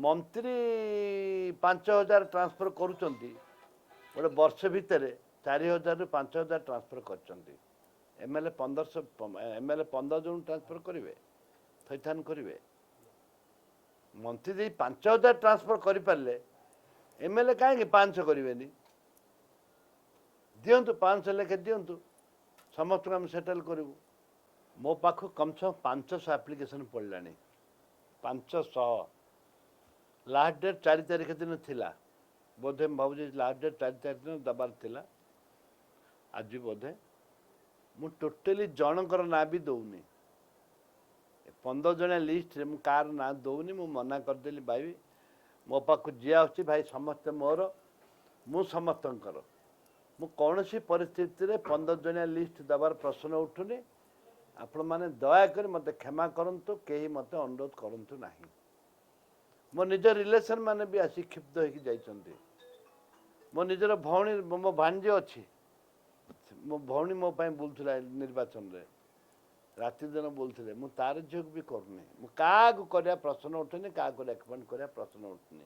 मंत्री 5,000 ट्रांसफर करुँच गोटे वर्ष भितर 4,000 रु 5,000 ट्रांसफर कर एमएलए 15 जन ट्रांसफर करेंगे थैथान करेंगे मंत्री 5,000 ट्रांसफर करें एमएलए कहीं 500 करेंगे दिंतु 500 लेखे दिंतु समस्त आम सेटल करूँ मो पाख कम से कम 500 आप्लिकेसन पड़ा 500 लास्ट डेट 4 तारीख दिन थिला बोधे भावी लास्ट डेट 4 तारीख दिन दबार थिला आज बोधे मु टोटली जनकर ना भी दौनी 15 जन लिस्ट रे मु कार ना दौनी मु मना करदेली भाई मो पाख जी आछी भाई समस्त मोर मु समस्तंकर मु कौन सी परिस्थिति रे 15 जन लिस्ट दबार प्रश्न उठुनी आपण माने दयाकर मत क्षमा करंतु कहीं मत अनुरोध करंतु नहीं मो निज रिलेशन माने भी आसी क्षिप्त होगी जाइछन्ती मो निजर भौणी मो भांजे अच्छी मो भौणी मो पाई बोलथला निर्वाचन रे राति दिन बोलते मु तार झील भी करनी मु क्या कर प्रश्न उठुनी क्या रेकमेंड कर प्रश्न उठुनी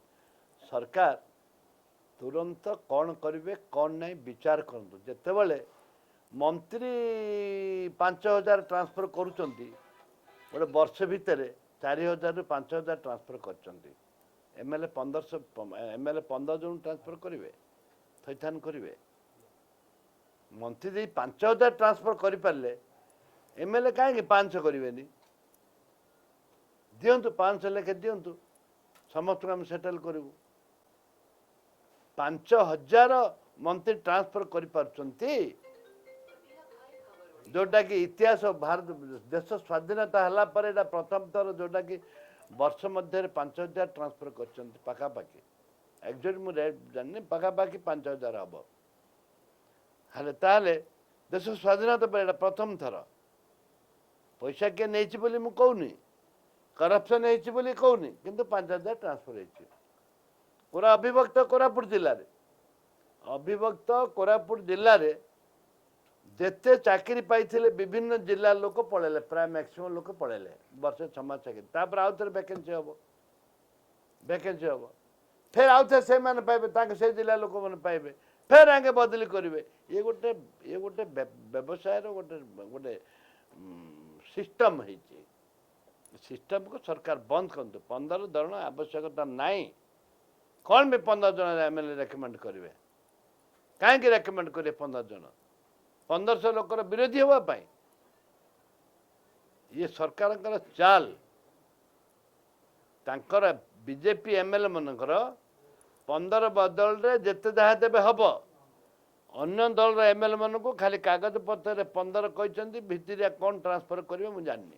सरकार तुरंत कौन करेंगे कौन नहीं विचार करतु जितेबले मंत्री 5,000 ट्रांसफर करुँच गोटे वर्ष भितर 4,000 रु 5,000 ट्रांसफर कर एमएलए 15 जन ट्रांसफर करेंगे थैथान करेंगे मंत्री 5,000 ट्रांसफर करें एमएलए कहीं 500 करेंगे दिंतु 500 लेखे दिंतु समस्त आम सेटल करूँ 5,000 मंत्री ट्रांसफर कर जोटा कि इतिहास भारत देश स्वाधीनता हला पर एटा प्रथम थर जोटा कि वर्ष मध्य 5,000 ट्रांसफर कर पखापाखि एक्जाक्ट मुझे रेट जानी पखापाखि 5,000 हम हेले ताले देश स्वाधीनता पर एटा प्रथम थर पैसा किए नहीं बोली मु कहूनी करप्शन होती बोली कहूनी किंतु 5,000 ट्रांसफर होती पूरा अविभक्त कोरापुट जिले में अविभक्त कोरापुट जिले में जिते चाकरी पाई विभिन्न जिला लोक पड़े प्राय मैक्सिमम लोक पड़े वर्ष 6 मास चाकरी आउ थे वैकेंसी हम फिर आउ थे से मैंने पाइबे से जिला लोक मैंने पाइबे फिर आगे बदली करेंगे ये गोटे व्यवसाय गोटे गोटे सिस्टम है सिस्टम को सरकार बंद करते 15 जन आवश्यकता नाई कौन भी 15 जन एमएलए रेकमेंड करेंगे कहीं रेकमेंड करेंगे 15 जन 1500 लोकर विरोधी होगापाई ये सरकार चाल तांकर बीजेपी एमएलए मनकर 15 बदल रे जेते जहाँ देवे हम अन्य दल एमएलए मन को खाली कागज पत्र 15 कहते भितर कौन ट्रांसफर करेंगे मुझे जाननी